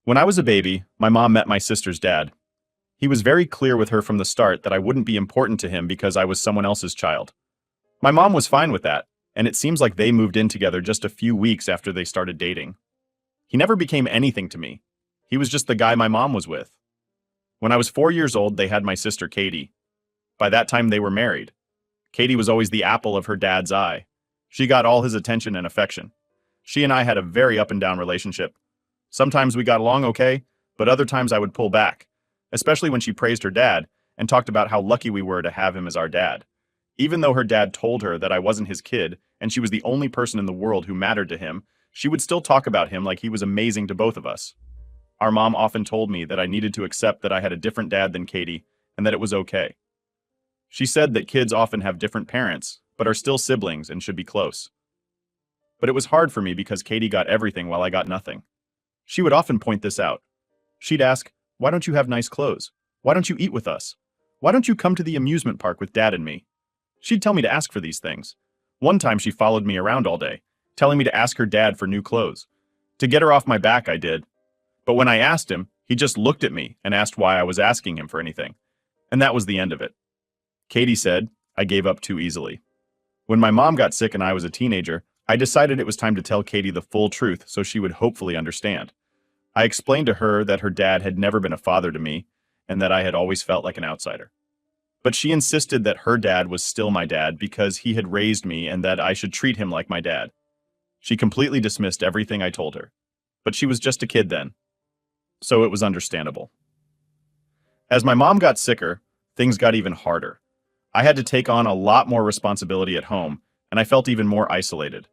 When I was a baby, my mom met my sister's dad. He was very clear with her from the start that I wouldn't be important to him because I was someone else's child. My mom was fine with that, and it seems like they moved in together just a few weeks after they started dating. He never became anything to me. He was just the guy my mom was with. When I was 4 years old, they had my sister Katie. By that time, they were married. Katie was always the apple of her dad's eye. She got all his attention and affection. She and I had a very up and down relationship. Sometimes we got along okay, but other times I would pull back, especially when she praised her dad and talked about how lucky we were to have him as our dad. Even though her dad told her that I wasn't his kid and she was the only person in the world who mattered to him, she would still talk about him like he was amazing to both of us. Our mom often told me that I needed to accept that I had a different dad than Katie and that it was okay. She said that kids often have different parents, but are still siblings and should be close. But it was hard for me because Katie got everything while I got nothing. She would often point this out. She'd ask, "Why don't you have nice clothes? Why don't you eat with us? Why don't you come to the amusement park with Dad and me?" She'd tell me to ask for these things. One time she followed me around all day, telling me to ask her dad for new clothes. To get her off my back, I did. But when I asked him, he just looked at me and asked why I was asking him for anything. And that was the end of it. Katie said, I gave up too easily. When my mom got sick and I was a teenager, I decided it was time to tell Katie the full truth so she would hopefully understand. I explained to her that her dad had never been a father to me and that I had always felt like an outsider. But she insisted that her dad was still my dad because he had raised me and that I should treat him like my dad. She completely dismissed everything I told her. But she was just a kid then, so it was understandable. As my mom got sicker, things got even harder. I had to take on a lot more responsibility at home, and I felt even more isolated.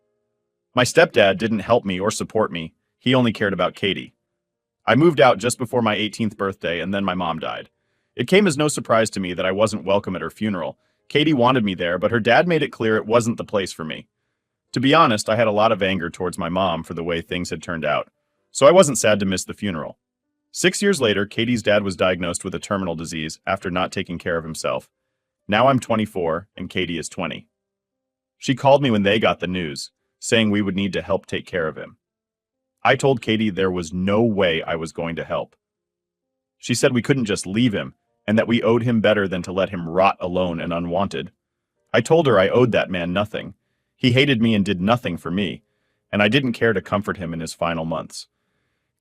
My stepdad didn't help me or support me. He only cared about Katie. I moved out just before my 18th birthday, and then my mom died. It came as no surprise to me that I wasn't welcome at her funeral. Katie wanted me there, but her dad made it clear it wasn't the place for me. To be honest, I had a lot of anger towards my mom for the way things had turned out, so I wasn't sad to miss the funeral. 6 years later, Katie's dad was diagnosed with a terminal disease after not taking care of himself. Now I'm 24, and Katie is 20. She called me when they got the news, saying we would need to help take care of him. I told Katie there was no way I was going to help. She said we couldn't just leave him, and that we owed him better than to let him rot alone and unwanted. I told her I owed that man nothing. He hated me and did nothing for me, and I didn't care to comfort him in his final months.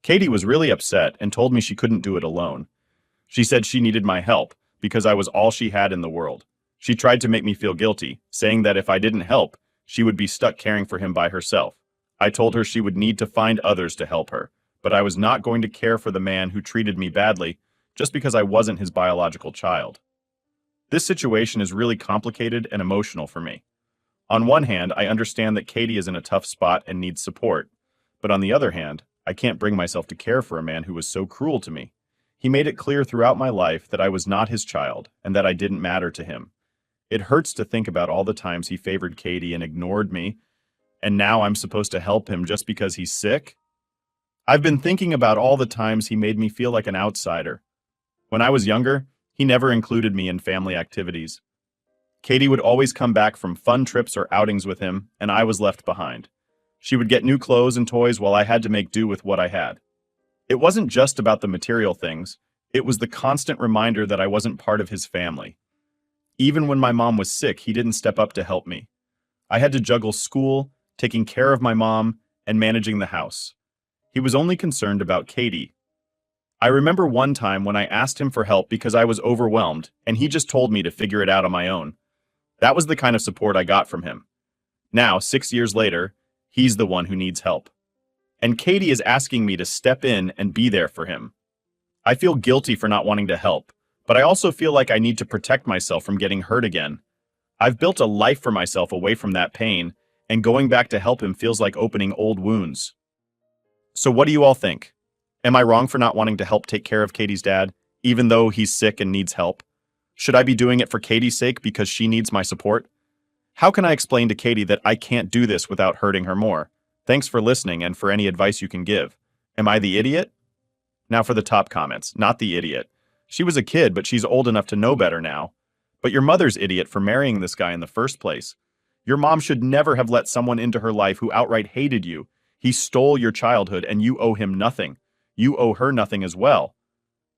Katie was really upset and told me she couldn't do it alone. She said she needed my help because I was all she had in the world. She tried to make me feel guilty, saying that if I didn't help, she would be stuck caring for him by herself. I told her she would need to find others to help her, but I was not going to care for the man who treated me badly just because I wasn't his biological child. This situation is really complicated and emotional for me. On one hand, I understand that Katie is in a tough spot and needs support, but on the other hand, I can't bring myself to care for a man who was so cruel to me. He made it clear throughout my life that I was not his child and that I didn't matter to him. It hurts to think about all the times he favored Katie and ignored me, and now I'm supposed to help him just because he's sick? I've been thinking about all the times he made me feel like an outsider. When I was younger, he never included me in family activities. Katie would always come back from fun trips or outings with him, and I was left behind. She would get new clothes and toys while I had to make do with what I had. It wasn't just about the material things, it was the constant reminder that I wasn't part of his family. Even when my mom was sick, he didn't step up to help me. I had to juggle school, taking care of my mom, and managing the house. He was only concerned about Katie. I remember one time when I asked him for help because I was overwhelmed, and he just told me to figure it out on my own. That was the kind of support I got from him. Now, 6 years later, he's the one who needs help. And Katie is asking me to step in and be there for him. I feel guilty for not wanting to help, but I also feel like I need to protect myself from getting hurt again. I've built a life for myself away from that pain, and going back to help him feels like opening old wounds. So what do you all think? Am I wrong for not wanting to help take care of Katie's dad, even though he's sick and needs help? Should I be doing it for Katie's sake because she needs my support? How can I explain to Katie that I can't do this without hurting her more? Thanks for listening and for any advice you can give. Am I the idiot? Now for the top comments, not the idiot. She was a kid, but she's old enough to know better now. But your mother's idiot for marrying this guy in the first place. Your mom should never have let someone into her life who outright hated you. He stole your childhood and you owe him nothing. You owe her nothing as well.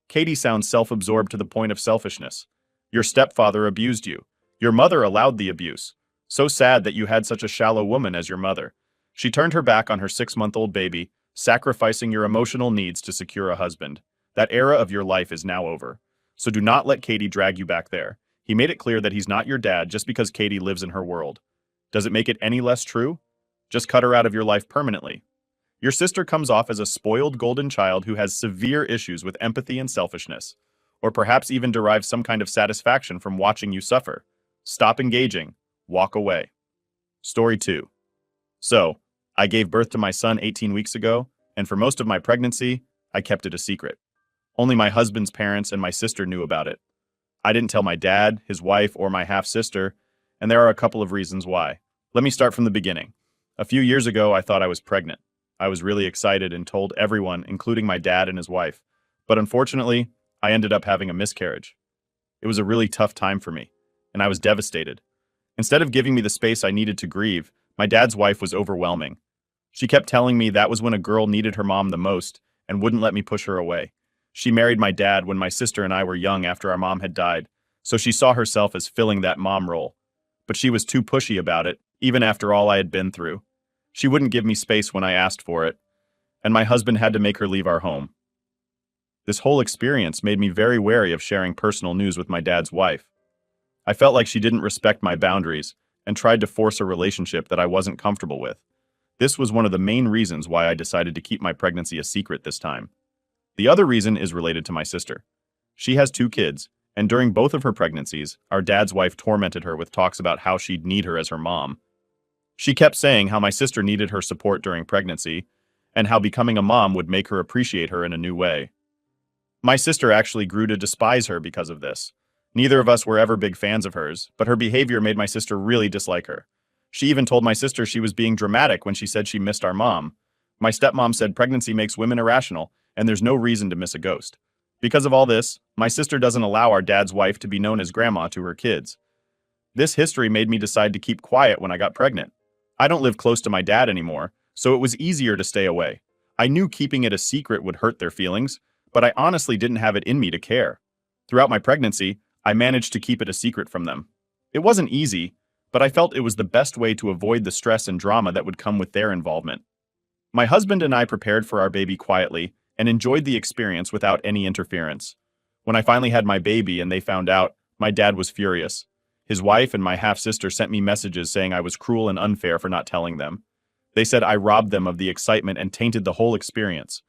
Katie sounds self-absorbed to the point of selfishness. Your stepfather abused you. Your mother allowed the abuse. So sad that you had such a shallow woman as your mother. She turned her back on her 6-month-old baby, sacrificing your emotional needs to secure a husband. That era of your life is now over. So do not let Katie drag you back there. He made it clear that he's not your dad just because Katie lives in her world. Does it make it any less true? Just cut her out of your life permanently. Your sister comes off as a spoiled golden child who has severe issues with empathy and selfishness, or perhaps even derives some kind of satisfaction from watching you suffer. Stop engaging. Walk away. Story 2. So, I gave birth to my son 18 weeks ago, and for most of my pregnancy, I kept it a secret. Only my husband's parents and my sister knew about it. I didn't tell my dad, his wife, or my half-sister, and there are a couple of reasons why. Let me start from the beginning. A few years ago, I thought I was pregnant. I was really excited and told everyone, including my dad and his wife. But unfortunately, I ended up having a miscarriage. It was a really tough time for me, and I was devastated. Instead of giving me the space I needed to grieve, my dad's wife was overwhelming. She kept telling me that was when a girl needed her mom the most and wouldn't let me push her away. She married my dad when my sister and I were young after our mom had died, so she saw herself as filling that mom role. But she was too pushy about it, even after all I had been through. She wouldn't give me space when I asked for it, and my husband had to make her leave our home. This whole experience made me very wary of sharing personal news with my dad's wife. I felt like she didn't respect my boundaries and tried to force a relationship that I wasn't comfortable with. This was one of the main reasons why I decided to keep my pregnancy a secret this time. The other reason is related to my sister. She has 2 kids, and during both of her pregnancies, our dad's wife tormented her with talks about how she'd need her as her mom. She kept saying how my sister needed her support during pregnancy, and how becoming a mom would make her appreciate her in a new way. My sister actually grew to despise her because of this. Neither of us were ever big fans of hers, but her behavior made my sister really dislike her. She even told my sister she was being dramatic when she said she missed our mom. My stepmom said pregnancy makes women irrational, and there's no reason to miss a ghost. Because of all this, my sister doesn't allow our dad's wife to be known as grandma to her kids. This history made me decide to keep quiet when I got pregnant. I don't live close to my dad anymore, so it was easier to stay away. I knew keeping it a secret would hurt their feelings, but I honestly didn't have it in me to care. Throughout my pregnancy, I managed to keep it a secret from them. It wasn't easy, but I felt it was the best way to avoid the stress and drama that would come with their involvement. My husband and I prepared for our baby quietly and enjoyed the experience without any interference. When I finally had my baby and they found out, my dad was furious. His wife and my half-sister sent me messages saying I was cruel and unfair for not telling them. They said I robbed them of the excitement and tainted the whole experience.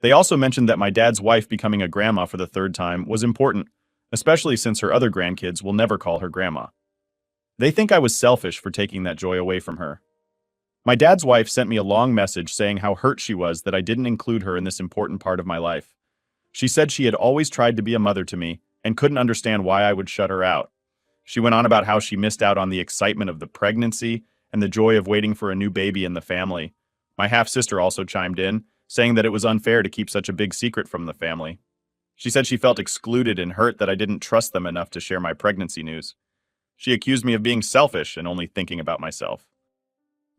They also mentioned that my dad's wife becoming a grandma for the 3rd time was important, especially since her other grandkids will never call her grandma. They think I was selfish for taking that joy away from her. My dad's wife sent me a long message saying how hurt she was that I didn't include her in this important part of my life. She said she had always tried to be a mother to me and couldn't understand why I would shut her out. She went on about how she missed out on the excitement of the pregnancy and the joy of waiting for a new baby in the family. My half-sister also chimed in, saying that it was unfair to keep such a big secret from the family. She said she felt excluded and hurt that I didn't trust them enough to share my pregnancy news. She accused me of being selfish and only thinking about myself.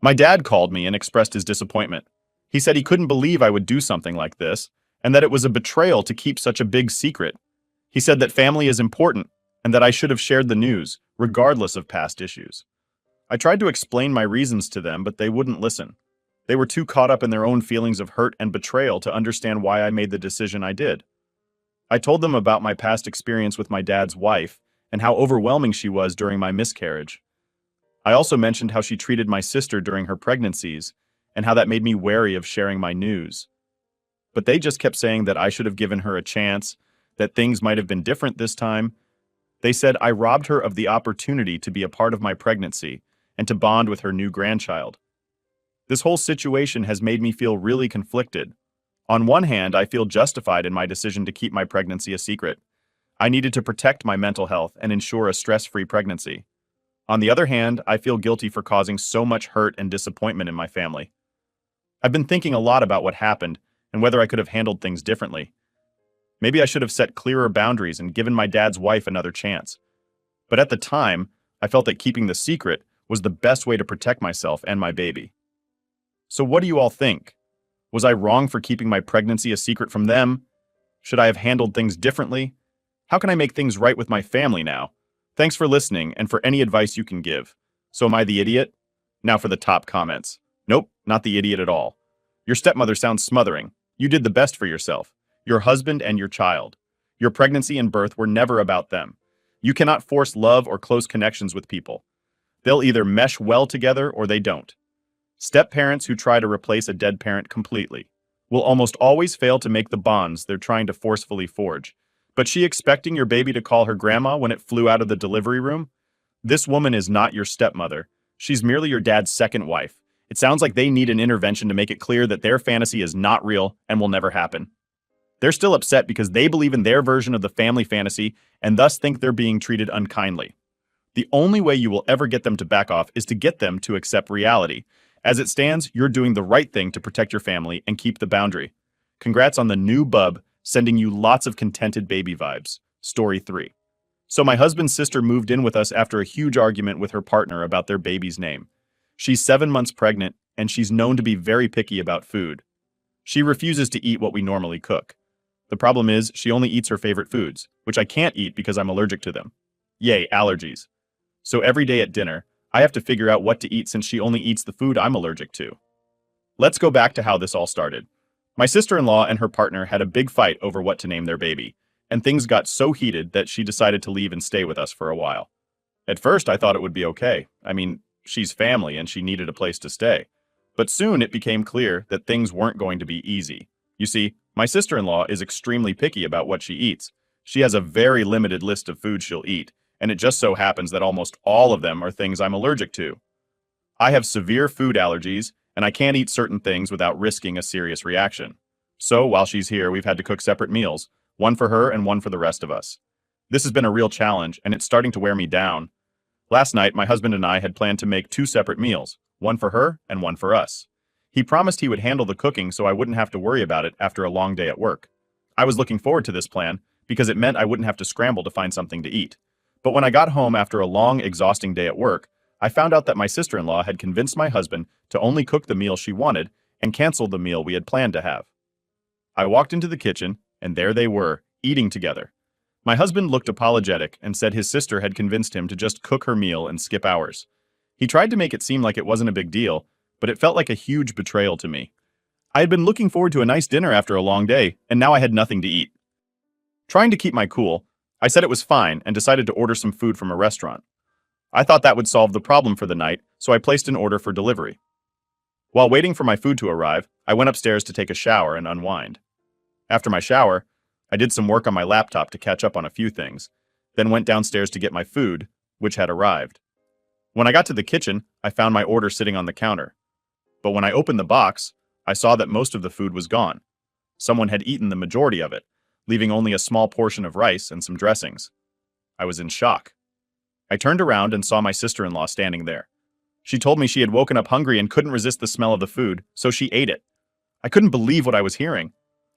My dad called me and expressed his disappointment. He said he couldn't believe I would do something like this, and that it was a betrayal to keep such a big secret. He said that family is important, and that I should have shared the news, regardless of past issues. I tried to explain my reasons to them, but they wouldn't listen. They were too caught up in their own feelings of hurt and betrayal to understand why I made the decision I did. I told them about my past experience with my dad's wife, and how overwhelming she was during my miscarriage. I also mentioned how she treated my sister during her pregnancies, and how that made me wary of sharing my news. But they just kept saying that I should have given her a chance, that things might have been different this time. They said I robbed her of the opportunity to be a part of my pregnancy and to bond with her new grandchild. This whole situation has made me feel really conflicted. On one hand, I feel justified in my decision to keep my pregnancy a secret. I needed to protect my mental health and ensure a stress-free pregnancy. On the other hand, I feel guilty for causing so much hurt and disappointment in my family. I've been thinking a lot about what happened and whether I could have handled things differently. Maybe I should have set clearer boundaries and given my dad's wife another chance. But at the time, I felt that keeping the secret was the best way to protect myself and my baby. So what do you all think? Was I wrong for keeping my pregnancy a secret from them? Should I have handled things differently? How can I make things right with my family now? Thanks for listening and for any advice you can give. So am I the idiot? Now for the top comments. Nope, not the idiot at all. Your stepmother sounds smothering. You did the best for yourself, your husband and your child. Your pregnancy and birth were never about them. You cannot force love or close connections with people. They'll either mesh well together or they don't. Step-parents who try to replace a dead parent completely will almost always fail to make the bonds they're trying to forcefully forge. But she expecting your baby to call her grandma when it flew out of the delivery room? This woman is not your stepmother. She's merely your dad's second wife. It sounds like they need an intervention to make it clear that their fantasy is not real and will never happen. They're still upset because they believe in their version of the family fantasy and thus think they're being treated unkindly. The only way you will ever get them to back off is to get them to accept reality. As it stands, you're doing the right thing to protect your family and keep the boundary. Congrats on the new bub, sending you lots of contented baby vibes. Story 3. So my husband's sister moved in with us after a huge argument with her partner about their baby's name. She's 7 months pregnant, and she's known to be very picky about food. She refuses to eat what we normally cook. The problem is, she only eats her favorite foods, which I can't eat because I'm allergic to them. Yay, allergies. So every day at dinner, I have to figure out what to eat since she only eats the food I'm allergic to. Let's go back to how this all started. My sister-in-law and her partner had a big fight over what to name their baby, and things got so heated that she decided to leave and stay with us for a while. At first, I thought it would be okay. I mean, she's family and she needed a place to stay. But soon it became clear that things weren't going to be easy. You see, my sister-in-law is extremely picky about what she eats. She has a very limited list of foods she'll eat, and it just so happens that almost all of them are things I'm allergic to. I have severe food allergies, and I can't eat certain things without risking a serious reaction. So while she's here, we've had to cook separate meals, one for her and one for the rest of us. This has been a real challenge, and it's starting to wear me down. Last night, my husband and I had planned to make 2 separate meals, one for her and one for us. He promised he would handle the cooking so I wouldn't have to worry about it after a long day at work. I was looking forward to this plan because it meant I wouldn't have to scramble to find something to eat. But when I got home after a long, exhausting day at work, I found out that my sister-in-law had convinced my husband to only cook the meal she wanted and canceled the meal we had planned to have. I walked into the kitchen, and there they were, eating together. My husband looked apologetic and said his sister had convinced him to just cook her meal and skip ours. He tried to make it seem like it wasn't a big deal, but it felt like a huge betrayal to me. I had been looking forward to a nice dinner after a long day, and now I had nothing to eat. Trying to keep my cool, I said it was fine and decided to order some food from a restaurant. I thought that would solve the problem for the night, so I placed an order for delivery. While waiting for my food to arrive, I went upstairs to take a shower and unwind. After my shower, I did some work on my laptop to catch up on a few things, then went downstairs to get my food, which had arrived. When I got to the kitchen, I found my order sitting on the counter. But when I opened the box, I saw that most of the food was gone. Someone had eaten the majority of it, leaving only a small portion of rice and some dressings. I was in shock. I turned around and saw my sister-in-law standing there. She told me she had woken up hungry and couldn't resist the smell of the food, so she ate it. I couldn't believe what I was hearing.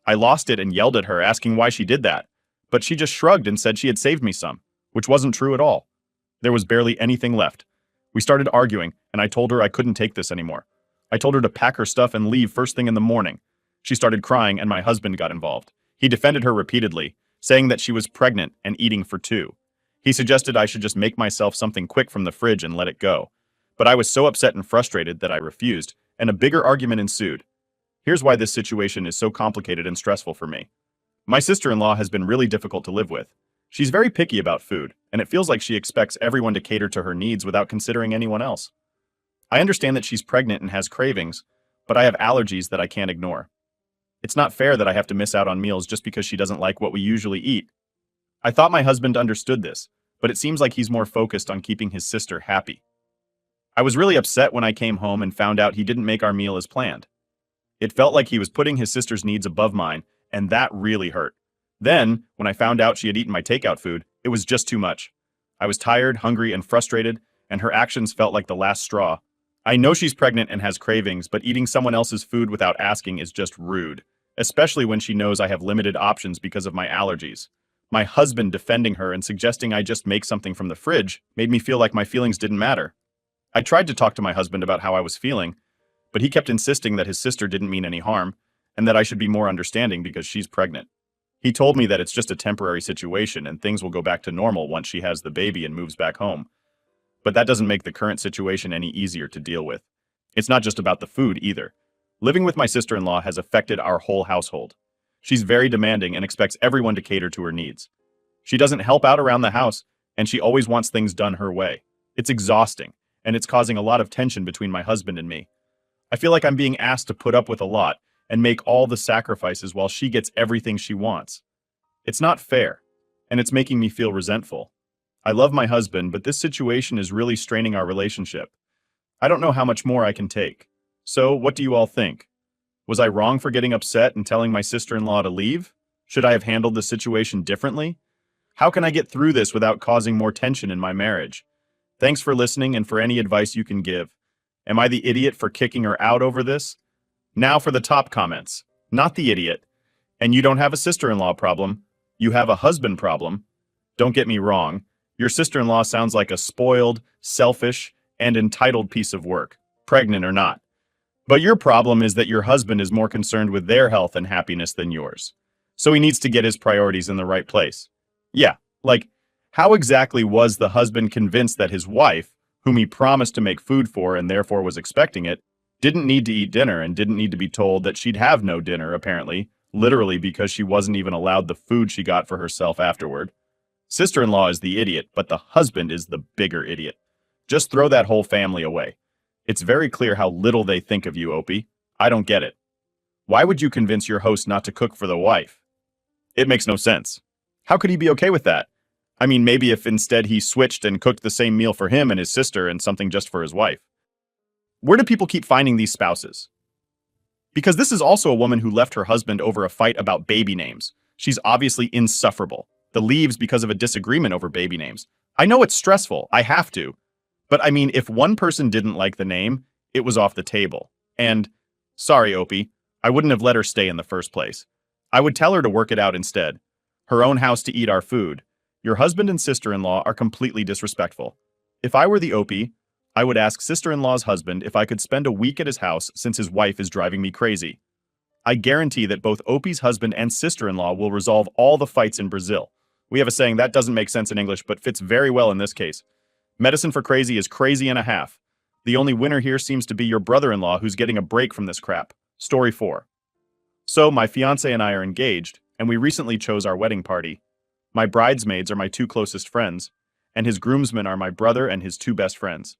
I lost it and yelled at her, asking why she did that. But she just shrugged and said she had saved me some, which wasn't true at all. There was barely anything left. We started arguing, and I told her I couldn't take this anymore. I told her to pack her stuff and leave first thing in the morning. She started crying, and my husband got involved. He defended her repeatedly, saying that she was pregnant and eating for 2. He suggested I should just make myself something quick from the fridge and let it go. But I was so upset and frustrated that I refused, and a bigger argument ensued. Here's why this situation is so complicated and stressful for me. My sister-in-law has been really difficult to live with. She's very picky about food, and it feels like she expects everyone to cater to her needs without considering anyone else. I understand that she's pregnant and has cravings, but I have allergies that I can't ignore. It's not fair that I have to miss out on meals just because she doesn't like what we usually eat. I thought my husband understood this, but it seems like he's more focused on keeping his sister happy. I was really upset when I came home and found out he didn't make our meal as planned. It felt like he was putting his sister's needs above mine, and that really hurt. Then, when I found out she had eaten my takeout food, it was just too much. I was tired, hungry, and frustrated, and her actions felt like the last straw. I know she's pregnant and has cravings, but eating someone else's food without asking is just rude, especially when she knows I have limited options because of my allergies. My husband defending her and suggesting I just make something from the fridge made me feel like my feelings didn't matter. I tried to talk to my husband about how I was feeling, but he kept insisting that his sister didn't mean any harm, and that I should be more understanding because she's pregnant. He told me that it's just a temporary situation and things will go back to normal once she has the baby and moves back home. But that doesn't make the current situation any easier to deal with. It's not just about the food either. Living with my sister-in-law has affected our whole household. She's very demanding and expects everyone to cater to her needs. She doesn't help out around the house, and she always wants things done her way. It's exhausting, and it's causing a lot of tension between my husband and me. I feel like I'm being asked to put up with a lot and make all the sacrifices while she gets everything she wants. It's not fair, and it's making me feel resentful. I love my husband, but this situation is really straining our relationship. I don't know how much more I can take. So, what do you all think? Was I wrong for getting upset and telling my sister-in-law to leave? Should I have handled the situation differently? How can I get through this without causing more tension in my marriage? Thanks for listening and for any advice you can give. Am I the idiot for kicking her out over this? Now for the top comments. Not the idiot. And you don't have a sister-in-law problem. You have a husband problem. Don't get me wrong. Your sister-in-law sounds like a spoiled, selfish, and entitled piece of work, pregnant or not. But your problem is that your husband is more concerned with their health and happiness than yours. So he needs to get his priorities in the right place. Yeah, like, how exactly was the husband convinced that his wife, whom he promised to make food for and therefore was expecting it, didn't need to eat dinner and didn't need to be told that she'd have no dinner, apparently, literally because she wasn't even allowed the food she got for herself afterward? Sister-in-law is the idiot, but the husband is the bigger idiot. Just throw that whole family away. It's very clear how little they think of you, Opie. I don't get it. Why would you convince your host not to cook for the wife? It makes no sense. How could he be okay with that? I mean, maybe if instead he switched and cooked the same meal for him and his sister and something just for his wife. Where do people keep finding these spouses? Because this is also a woman who left her husband over a fight about baby names. She's obviously insufferable. The leaves because of a disagreement over baby names. I know it's stressful. I have to. But I mean, if one person didn't like the name, it was off the table. And, sorry, Opie, I wouldn't have let her stay in the first place. I would tell her to work it out instead. Her own house to eat our food. Your husband and sister-in-law are completely disrespectful. If I were the Opie, I would ask sister-in-law's husband if I could spend a week at his house since his wife is driving me crazy. I guarantee that both Opie's husband and sister-in-law will resolve all the fights in Brazil. We have a saying that doesn't make sense in English, but fits very well in this case. Medicine for crazy is crazy and a half. The only winner here seems to be your brother-in-law who's getting a break from this crap. Story 4. So, my fiancé and I are engaged, and we recently chose our wedding party. My bridesmaids are my 2 closest friends, and his groomsmen are my brother and his 2 best friends.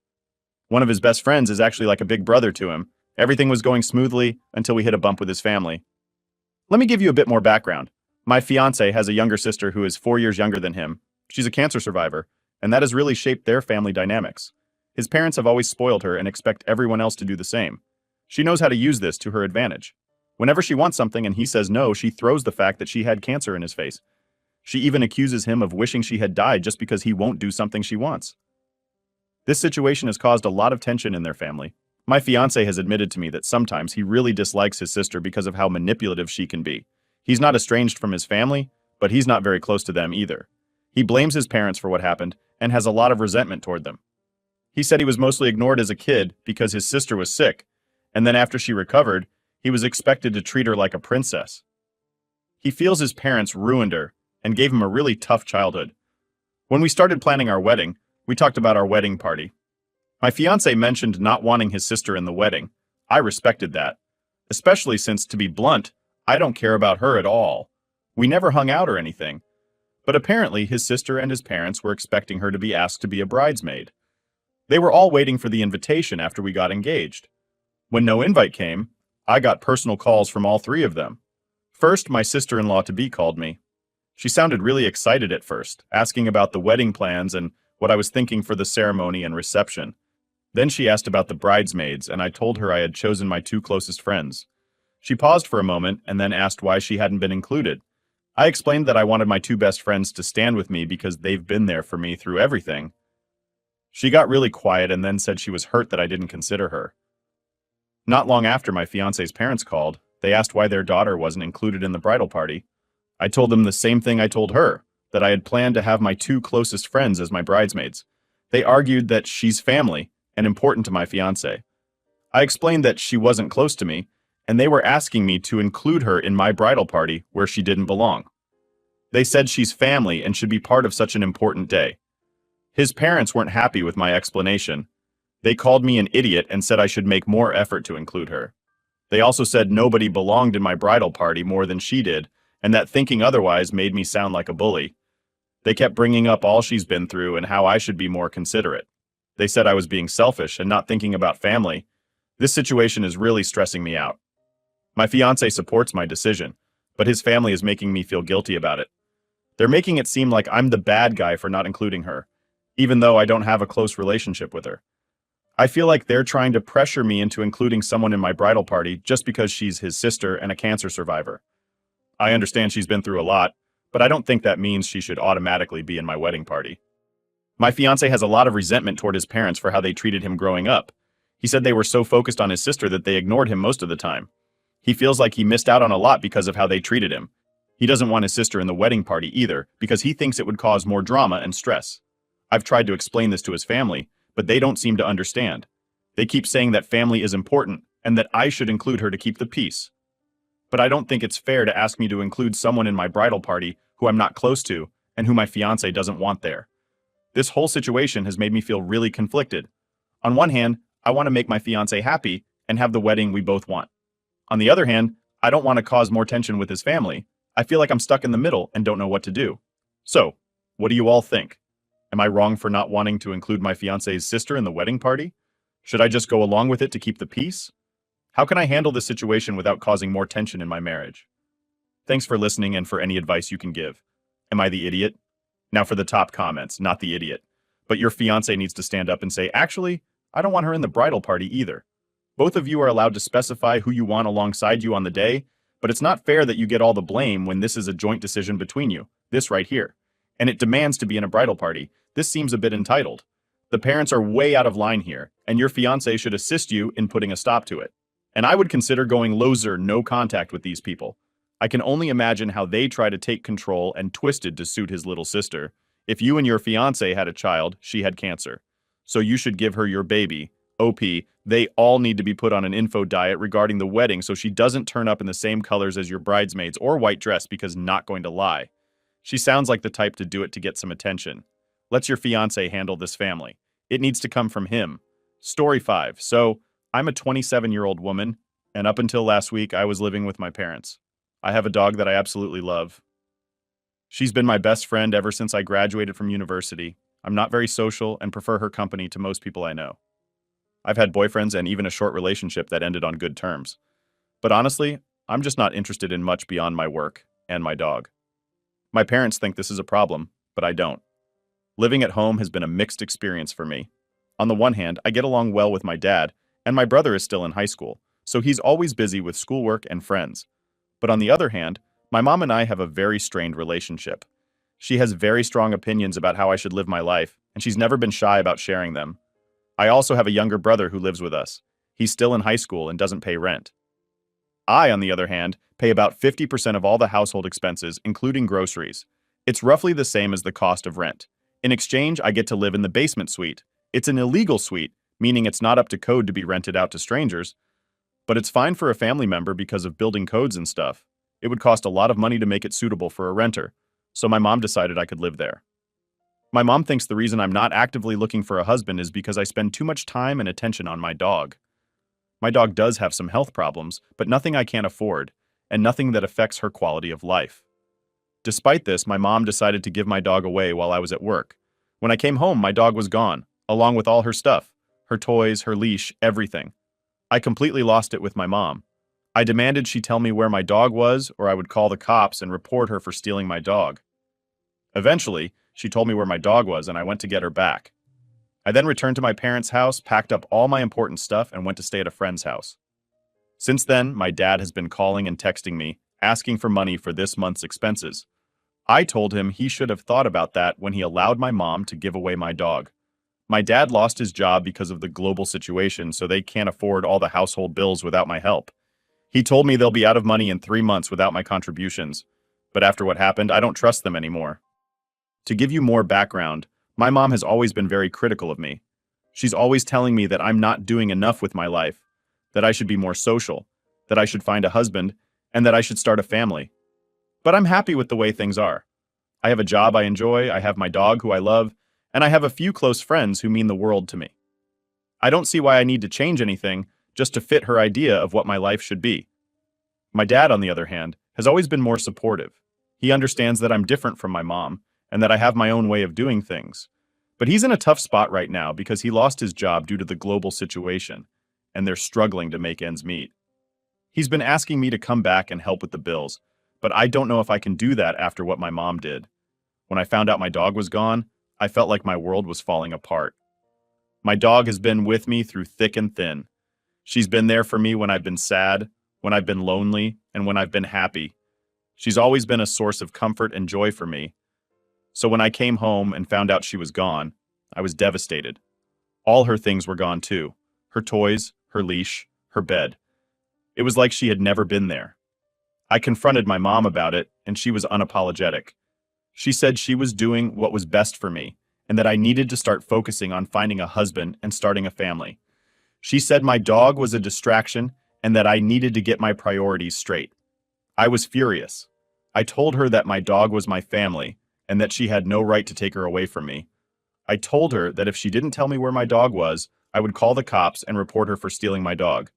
One of his best friends is actually like a big brother to him. Everything was going smoothly until we hit a bump with his family. Let me give you a bit more background. My fiancé has a younger sister who is 4 years younger than him. She's a cancer survivor, and that has really shaped their family dynamics. His parents have always spoiled her and expect everyone else to do the same. She knows how to use this to her advantage. Whenever she wants something and he says no, she throws the fact that she had cancer in his face. She even accuses him of wishing she had died just because he won't do something she wants. This situation has caused a lot of tension in their family. My fiancé has admitted to me that sometimes he really dislikes his sister because of how manipulative she can be. He's not estranged from his family, but he's not very close to them either. He blames his parents for what happened and has a lot of resentment toward them. He said he was mostly ignored as a kid because his sister was sick, and then after she recovered, he was expected to treat her like a princess. He feels his parents ruined her and gave him a really tough childhood. When we started planning our wedding, we talked about our wedding party. My fiancé mentioned not wanting his sister in the wedding. I respected that, especially since, to be blunt, I don't care about her at all. We never hung out or anything. But apparently his sister and his parents were expecting her to be asked to be a bridesmaid. They were all waiting for the invitation after we got engaged. When no invite came, I got personal calls from all 3 of them. First, my sister-in-law-to-be called me. She sounded really excited at first, asking about the wedding plans and what I was thinking for the ceremony and reception. Then she asked about the bridesmaids, and I told her I had chosen my 2 closest friends. She paused for a moment and then asked why she hadn't been included. I explained that I wanted my 2 best friends to stand with me because they've been there for me through everything. She got really quiet and then said she was hurt that I didn't consider her. Not long after my fiancé's parents called, they asked why their daughter wasn't included in the bridal party. I told them the same thing I told her, that I had planned to have my 2 closest friends as my bridesmaids. They argued that she's family and important to my fiancé. I explained that she wasn't close to me, and they were asking me to include her in my bridal party where she didn't belong. They said she's family and should be part of such an important day. His parents weren't happy with my explanation. They called me an idiot and said I should make more effort to include her. They also said nobody belonged in my bridal party more than she did, and that thinking otherwise made me sound like a bully. They kept bringing up all she's been through and how I should be more considerate. They said I was being selfish and not thinking about family. This situation is really stressing me out. My fiancé supports my decision, but his family is making me feel guilty about it. They're making it seem like I'm the bad guy for not including her, even though I don't have a close relationship with her. I feel like they're trying to pressure me into including someone in my bridal party just because she's his sister and a cancer survivor. I understand she's been through a lot, but I don't think that means she should automatically be in my wedding party. My fiancé has a lot of resentment toward his parents for how they treated him growing up. He said they were so focused on his sister that they ignored him most of the time. He feels like he missed out on a lot because of how they treated him. He doesn't want his sister in the wedding party either because he thinks it would cause more drama and stress. I've tried to explain this to his family, but they don't seem to understand. They keep saying that family is important and that I should include her to keep the peace. But I don't think it's fair to ask me to include someone in my bridal party who I'm not close to and who my fiancé doesn't want there. This whole situation has made me feel really conflicted. On one hand, I want to make my fiancé happy and have the wedding we both want. On the other hand, I don't want to cause more tension with his family. I feel like I'm stuck in the middle and don't know what to do. So, what do you all think? Am I wrong for not wanting to include my fiancé's sister in the wedding party? Should I just go along with it to keep the peace? How can I handle this situation without causing more tension in my marriage? Thanks for listening and for any advice you can give. Am I the idiot? Now for the top comments, not the idiot. But your fiancé needs to stand up and say, actually, I don't want her in the bridal party either. Both of you are allowed to specify who you want alongside you on the day, but it's not fair that you get all the blame when this is a joint decision between you, this right here. And it demands to be in a bridal party. This seems a bit entitled. The parents are way out of line here, and your fiancé should assist you in putting a stop to it. And I would consider going loser, no contact with these people. I can only imagine how they try to take control and twist it to suit his little sister. If you and your fiancé had a child, she had cancer. So you should give her your baby. OP, they all need to be put on an info diet regarding the wedding so she doesn't turn up in the same colors as your bridesmaids or white dress because not going to lie. She sounds like the type to do it to get some attention. Let your fiancé handle this family. It needs to come from him. Story 5. So, I'm a 27-year-old woman, and up until last week, I was living with my parents. I have a dog that I absolutely love. She's been my best friend ever since I graduated from university. I'm not very social and prefer her company to most people I know. I've had boyfriends and even a short relationship that ended on good terms. But honestly, I'm just not interested in much beyond my work and my dog. My parents think this is a problem, but I don't. Living at home has been a mixed experience for me. On the one hand, I get along well with my dad, and my brother is still in high school, so he's always busy with schoolwork and friends. But on the other hand, my mom and I have a very strained relationship. She has very strong opinions about how I should live my life, and she's never been shy about sharing them. I also have a younger brother who lives with us. He's still in high school and doesn't pay rent. I, on the other hand, pay about 50% of all the household expenses, including groceries. It's roughly the same as the cost of rent. In exchange, I get to live in the basement suite. It's an illegal suite, meaning it's not up to code to be rented out to strangers, but it's fine for a family member because of building codes and stuff. It would cost a lot of money to make it suitable for a renter, so my mom decided I could live there. My mom thinks the reason I'm not actively looking for a husband is because I spend too much time and attention on my dog. My dog does have some health problems, but nothing I can't afford, and nothing that affects her quality of life. Despite this, my mom decided to give my dog away while I was at work. When I came home, my dog was gone, along with all her stuff, her toys, her leash, everything. I completely lost it with my mom. I demanded she tell me where my dog was, or I would call the cops and report her for stealing my dog. Eventually, she told me where my dog was, and I went to get her back. I then returned to my parents' house, packed up all my important stuff, and went to stay at a friend's house. Since then, my dad has been calling and texting me, asking for money for this month's expenses. I told him he should have thought about that when he allowed my mom to give away my dog. My dad lost his job because of the global situation, so they can't afford all the household bills without my help. He told me they'll be out of money in 3 months without my contributions, but after what happened, I don't trust them anymore. To give you more background, my mom has always been very critical of me. She's always telling me that I'm not doing enough with my life, that I should be more social, that I should find a husband, and that I should start a family. But I'm happy with the way things are. I have a job I enjoy, I have my dog who I love, and I have a few close friends who mean the world to me. I don't see why I need to change anything just to fit her idea of what my life should be. My dad, on the other hand, has always been more supportive. He understands that I'm different from my mom, and that I have my own way of doing things. But he's in a tough spot right now because he lost his job due to the global situation, and they're struggling to make ends meet. He's been asking me to come back and help with the bills, but I don't know if I can do that after what my mom did. When I found out my dog was gone, I felt like my world was falling apart. My dog has been with me through thick and thin. She's been there for me when I've been sad, when I've been lonely, and when I've been happy. She's always been a source of comfort and joy for me. So when I came home and found out she was gone, I was devastated. All her things were gone too. Her toys, her leash, her bed. It was like she had never been there. I confronted my mom about it, and she was unapologetic. She said she was doing what was best for me, and that I needed to start focusing on finding a husband and starting a family. She said my dog was a distraction and that I needed to get my priorities straight. I was furious. I told her that my dog was my family and that she had no right to take her away from me. I told her that if she didn't tell me where my dog was, I would call the cops and report her for stealing my dog.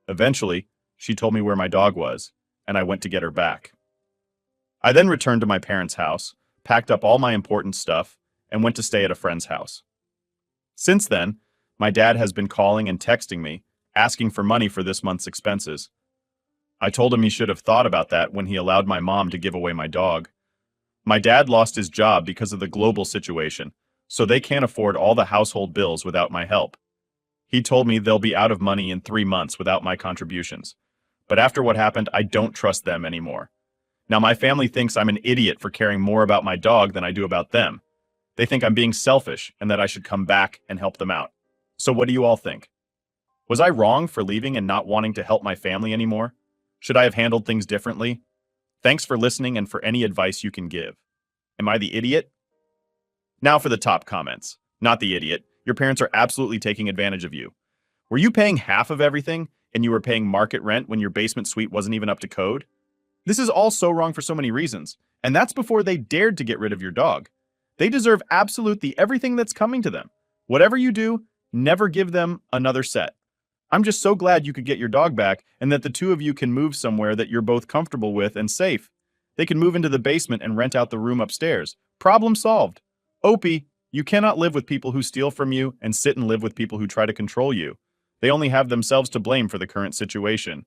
Eventually, she told me where my dog was, and I went to get her back. I then returned to my parents' house, packed up all my important stuff, and went to stay at a friend's house. Since then, my dad has been calling and texting me, asking for money for this month's expenses. I told him he should have thought about that when he allowed my mom to give away my dog. My dad lost his job because of the global situation, so they can't afford all the household bills without my help. He told me they'll be out of money in 3 months without my contributions. But after what happened, I don't trust them anymore. Now my family thinks I'm an idiot for caring more about my dog than I do about them. They think I'm being selfish and that I should come back and help them out. So what do you all think? Was I wrong for leaving and not wanting to help my family anymore? Should I have handled things differently? Thanks for listening and for any advice you can give. Am I the idiot? Now for the top comments. Not the idiot. Your parents are absolutely taking advantage of you. Were you paying half of everything and you were paying market rent when your basement suite wasn't even up to code? This is all so wrong for so many reasons, and that's before they dared to get rid of your dog. They deserve absolutely everything that's coming to them. Whatever you do, never give them another set. I'm just so glad you could get your dog back and that the two of you can move somewhere that you're both comfortable with and safe. They can move into the basement and rent out the room upstairs. Problem solved. Opie, you cannot live with people who steal from you and sit and live with people who try to control you. They only have themselves to blame for the current situation.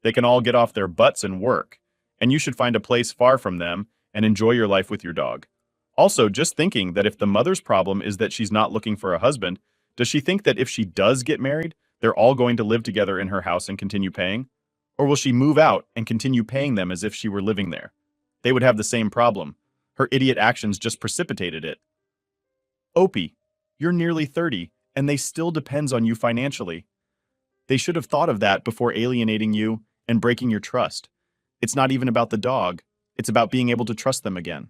They can all get off their butts and work, and you should find a place far from them and enjoy your life with your dog. Also, just thinking that if the mother's problem is that she's not looking for a husband, does she think that if she does get married, they're all going to live together in her house and continue paying? Or will she move out and continue paying them as if she were living there? They would have the same problem. Her idiot actions just precipitated it. Opie, you're nearly 30, and they still depends on you financially. They should have thought of that before alienating you and breaking your trust. It's not even about the dog. It's about being able to trust them again.